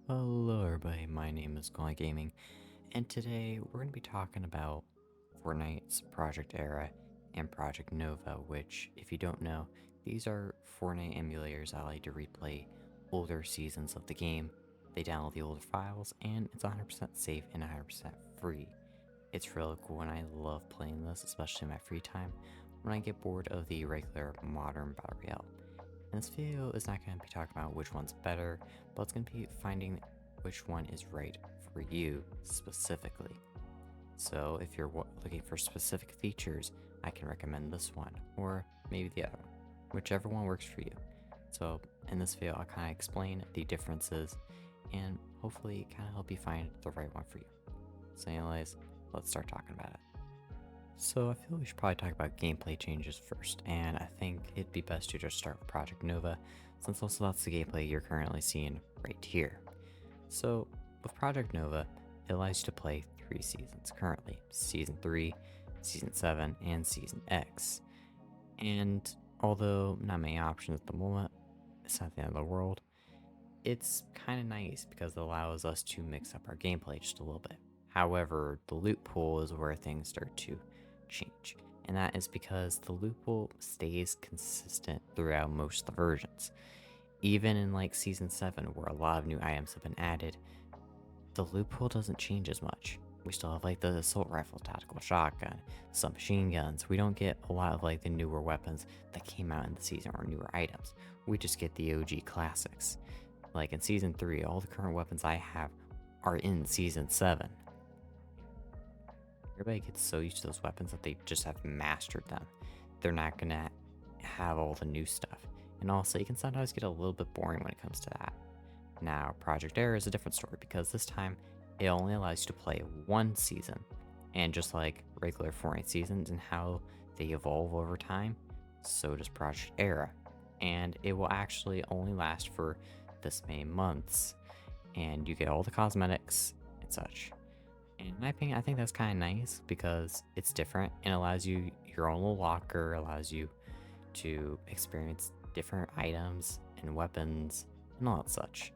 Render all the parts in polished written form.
Hello everybody, my name is Gauntlet Gaming, and today we're going to be talking about Fortnite's Project Era and Project Nova, which, if you don't know, these are Fortnite emulators that like to replay older seasons of the game. They download the older files, and it's 100% safe and 100% free. It's really cool, and I love playing this, especially in my free time, when I get bored of the regular modern Battle Royale. And this video is not going to be talking about which one's better, but it's going to be finding which one is right for you specifically. So if you're looking for specific features, I can recommend this one, or maybe the other one, whichever one works for you. So in this video, I'll kind of explain the differences and hopefully kind of help you find the right one for you. So anyways, let's start talking about it. So I feel we should probably talk about gameplay changes first, and I think it'd be best to just start with Project Nova, since also that's the gameplay you're currently seeing right here. So with Project Nova, it allows you to play 3 seasons currently: Season 3, Season 7, and Season X. And although not many options at the moment, it's not the end of the world, it's kind of nice because it allows us to mix up our gameplay just a little bit. However, the loot pool is where things start to change, and that is because the loot pool stays consistent throughout most of the versions. Even in like Season 7, where a lot of new items have been added, the loot pool doesn't change as much. We still have like the assault rifle, tactical shotgun, some machine guns. We don't get a lot of like the newer weapons that came out in the season or newer items. We just get the OG classics. Like in Season 3, all the current weapons I have are in Season 7. Everybody gets so used to those weapons that they just have mastered them. They're not gonna have all the new stuff. And also, you can sometimes get a little bit boring when it comes to that. Now, Project Air is a different story because this time it only allows you to play one season. And just like regular Fortnite seasons and how they evolve over time, so does Project Era. And it will actually only last for this many months. And you get all the cosmetics and such. And in my opinion, I think that's kind of nice because it's different and allows you your own little locker, allows you to experience different items and weapons and all that such.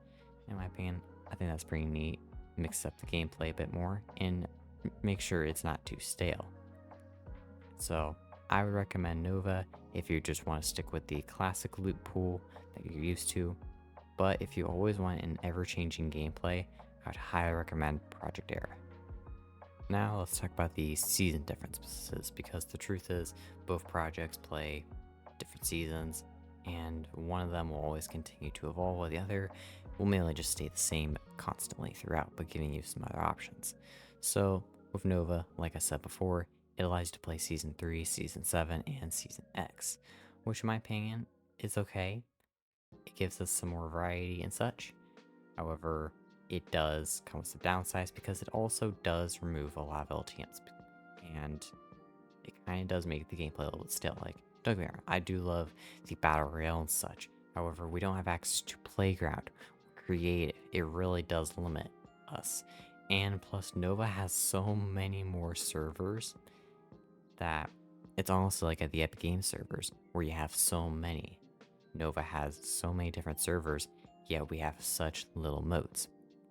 In my opinion, I think that's pretty neat. Mix up the gameplay a bit more and make sure it's not too stale. So I would recommend Nova if you just want to stick with the classic loot pool that you're used to. But if you always want an ever-changing gameplay, I would highly recommend Project Era. Now let's talk about the season differences, because the truth is both projects play different seasons, and one of them will always continue to evolve while the other will mainly just stay the same constantly throughout, but giving you some other options. So with Nova, like I said before, it allows you to play Season 3, Season 7, and Season X, which in my opinion is okay. It gives us some more variety and such. However, it does come with some downsides because it also does remove a lot of LTMs, and it kind of does make the gameplay a little bit stale. Like, don't get me wrong, I do love the battle royale and such. However, we don't have access to playground, creative. It really does limit us. And plus, Nova has so many more servers that it's almost like at the Epic Games servers where you have so many. Nova has so many different servers, yet we have such little modes.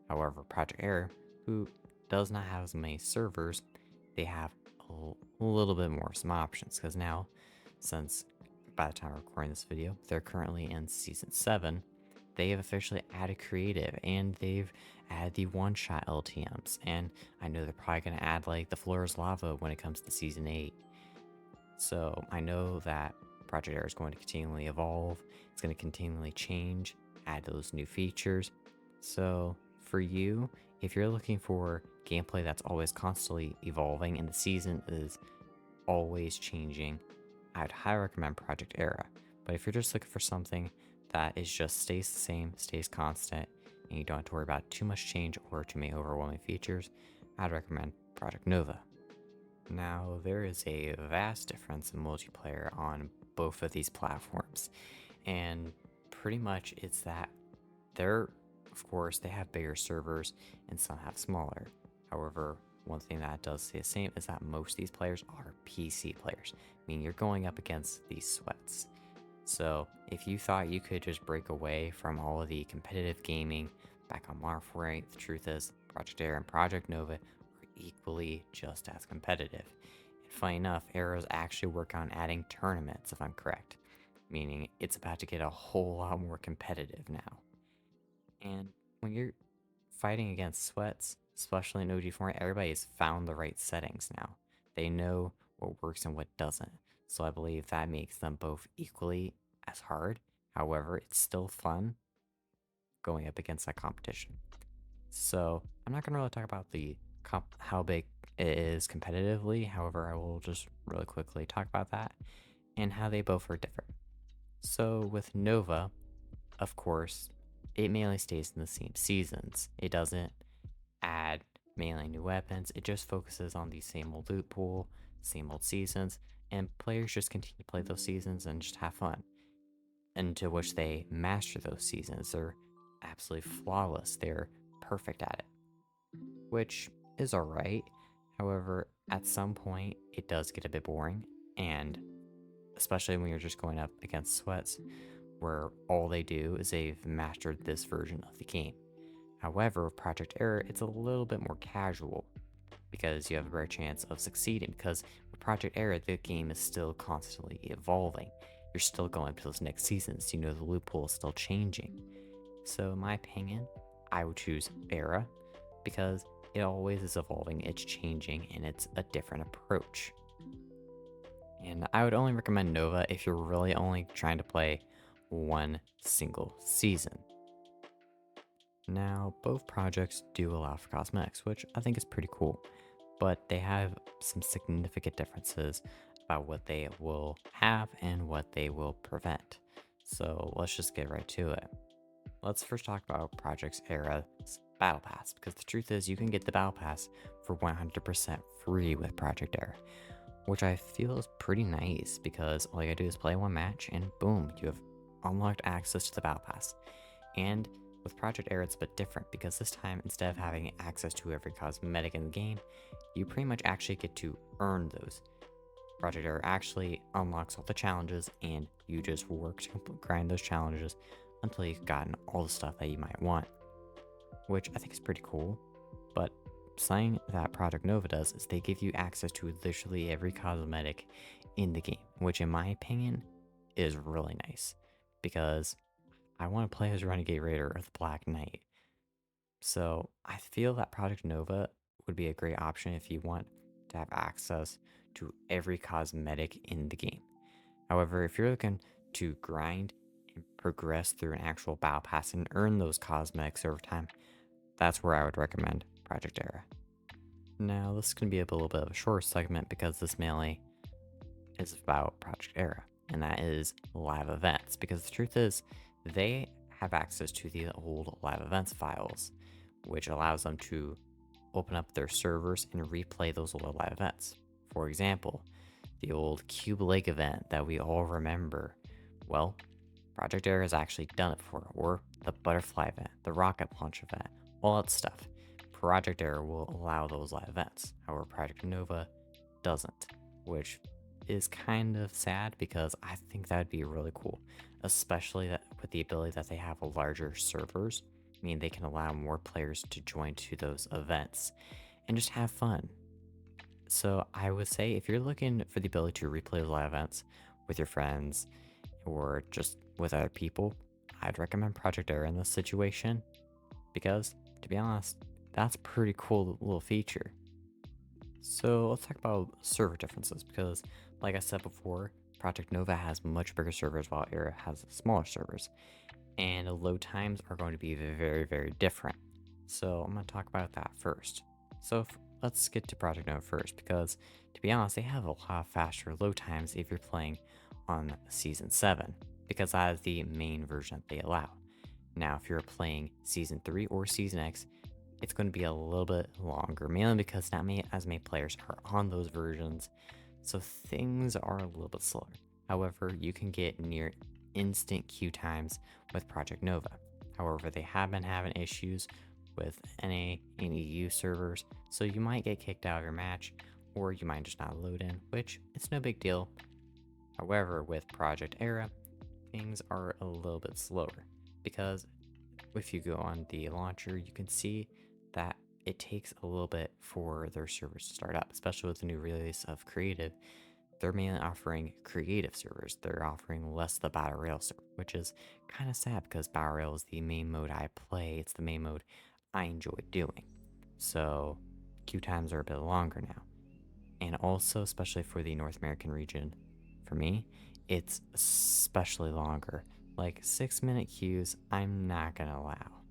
However, Project Air, who does not have as many servers, they have a little bit more some options, because now, since by the time I'm recording this video, they're currently in Season 7, they have officially added creative, and they've added the one-shot LTMs, and I know they're probably going to add like the floor is lava when it comes to Season 8. So I know that Project Air is going to continually evolve, it's going to continually change, add those new features. So for you, if you're looking for gameplay that's always constantly evolving and the season is always changing, I'd highly recommend Project Era. But if you're just looking for something that is just stays the same, stays constant, and you don't have to worry about too much change or too many overwhelming features, I'd recommend Project Nova. Now, there is a vast difference in multiplayer on both of these platforms, and pretty much it's that of course, they have bigger servers and some have smaller. However, one thing that does stay the same is that most of these players are PC players, meaning you're going up against these sweats. So if you thought you could just break away from all of the competitive gaming, back on Fortnite, the truth is, Project Era and Project Nova are equally just as competitive. And funny enough, Arrow's actually working on adding tournaments, if I'm correct, meaning it's about to get a whole lot more competitive now. And when you're fighting against sweats, especially in OG4, everybody's found the right settings now. They know what works and what doesn't. So I believe that makes them both equally as hard. However, it's still fun going up against that competition. So I'm not going to really talk about the how big it is competitively. However, I will just really quickly talk about that and how they both are different. So with Nova, of course, it mainly stays in the same seasons. It doesn't add mainly new weapons. It just focuses on the same old loot pool, same old seasons, and players just continue to play those seasons and just have fun. Into which they master those seasons. They're absolutely flawless. They're perfect at it, which is alright. However, at some point, it does get a bit boring, and especially when you're just going up against sweats, where all they do is they've mastered this version of the game. However, with Project Era, it's a little bit more casual because you have a better chance of succeeding. Because with Project Era, the game is still constantly evolving. You're still going to those next seasons. The loot pool is still changing. So, in my opinion, I would choose Era because it always is evolving, it's changing, and it's a different approach. And I would only recommend Nova if you're really only trying to play one single season. Now, both projects do allow for cosmetics, which I think is pretty cool, but they have some significant differences about what they will have and what they will prevent. So let's just get right to it. Let's first talk about Project Era's Battle Pass, because the truth is you can get the Battle Pass for 100% free with Project Era, which I feel is pretty nice because all you gotta do is play one match and boom, you have unlocked access to the Battle Pass. And with Project Era, it's a bit different because this time, instead of having access to every cosmetic in the game, you pretty much actually get to earn those. Project Era actually unlocks all the challenges, and you just work to grind those challenges until you've gotten all the stuff that you might want, which I think is pretty cool. But something that Project Nova does is they give you access to literally every cosmetic in the game, which in my opinion is really nice because I want to play as Renegade Raider or the Black Knight. So I feel that Project Nova would be a great option if you want to have access to every cosmetic in the game. However, if you're looking to grind and progress through an actual battle pass and earn those cosmetics over time, that's where I would recommend Project Era. Now, this is going to be a little bit of a short segment because this mainly is about Project Era, and that is live events. Because the truth is, they have access to the old live events files, which allows them to open up their servers and replay those old live events. For example, the old Cube Lake event that we all remember. Well, Project Era has actually done it before, or the Butterfly event, the Rocket Launch event, all that stuff. Project Era will allow those live events. However, Project Nova doesn't, which is kind of sad because I think that would be really cool, especially that with the ability that they have a larger servers, mean they can allow more players to join to those events and just have fun. So I would say if you're looking for the ability to replay live events with your friends or just with other people, I'd recommend Project Era in this situation because, to be honest, that's a pretty cool little feature. So let's talk about server differences because, like I said before, Project Nova has much bigger servers while Era has smaller servers, and the load times are going to be very, very different. So I'm going to talk about that first. So let's get to Project Nova first because, to be honest, they have a lot faster load times if you're playing on Season 7 because that is the main version that they allow. Now, if you're playing Season 3 or Season X, it's going to be a little bit longer, mainly because not as many players are on those versions, so things are a little bit slower. However, you can get near instant queue times with Project Nova. However, they have been having issues with NA and EU servers, so you might get kicked out of your match, or you might just not load in, which it's no big deal. However, with Project Era, things are a little bit slower because if you go on the launcher, you can see that it takes a little bit for their servers to start up, especially with the new release of creative. They're mainly offering creative servers. They're offering less the battle royale server, which is kind of sad because battle royale is the main mode I play. It's the main mode I enjoy doing. So queue times are a bit longer now. And also, especially for the North American region, for me, it's especially longer. Like 6 minute queues, I'm not gonna allow.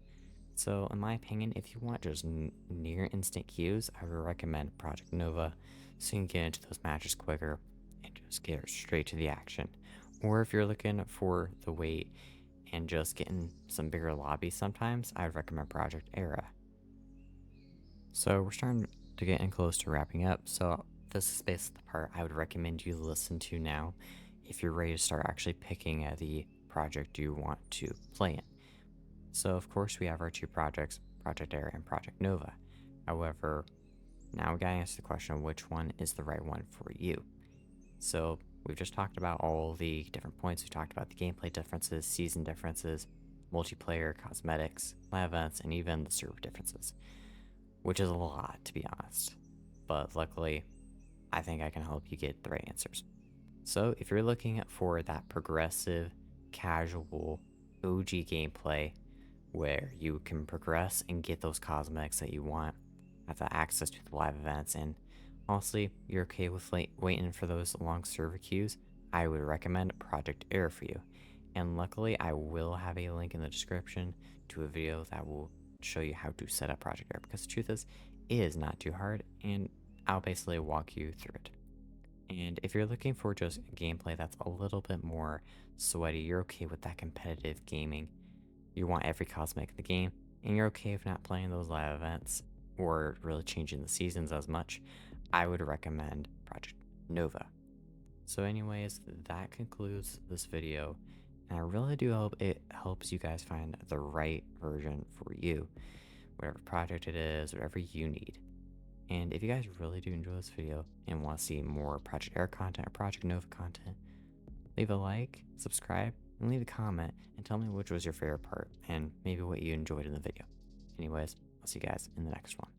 So, in my opinion, if you want just near instant queues, I would recommend Project Nova so you can get into those matches quicker and just get straight to the action. Or if you're looking for the wait and just getting some bigger lobbies sometimes, I would recommend Project Era. So, we're starting to get in close to wrapping up. So, this is basically the part I would recommend you listen to now if you're ready to start actually picking the project you want to play in. So, of course, we have our two projects, Project Air and Project Nova. However, now we gotta answer the question of which one is the right one for you. So, we've just talked about all the different points. We talked about the gameplay differences, season differences, multiplayer, cosmetics, live events, and even the server differences, which is a lot, to be honest. But luckily, I think I can help you get the right answers. So, if you're looking for that progressive, casual, OG gameplay, where you can progress and get those cosmetics that you want, have the access to the live events, and honestly, you're okay with waiting for those long server queues, I would recommend Project Air for you. And luckily, I will have a link in the description to a video that will show you how to set up Project Air, because the truth is, it is not too hard, and I'll basically walk you through it. And if you're looking for just gameplay that's a little bit more sweaty, you're okay with that competitive gaming, you want every cosmetic in the game, and you're okay with not playing those live events or really changing the seasons as much, I would recommend Project Nova. So anyways, that concludes this video, and I really do hope it helps you guys find the right version for you, whatever project it is, whatever you need. And if you guys really do enjoy this video and want to see more Project Air content or Project Nova content, leave a like, subscribe, and leave a comment and tell me which was your favorite part and maybe what you enjoyed in the video. Anyways, I'll see you guys in the next one.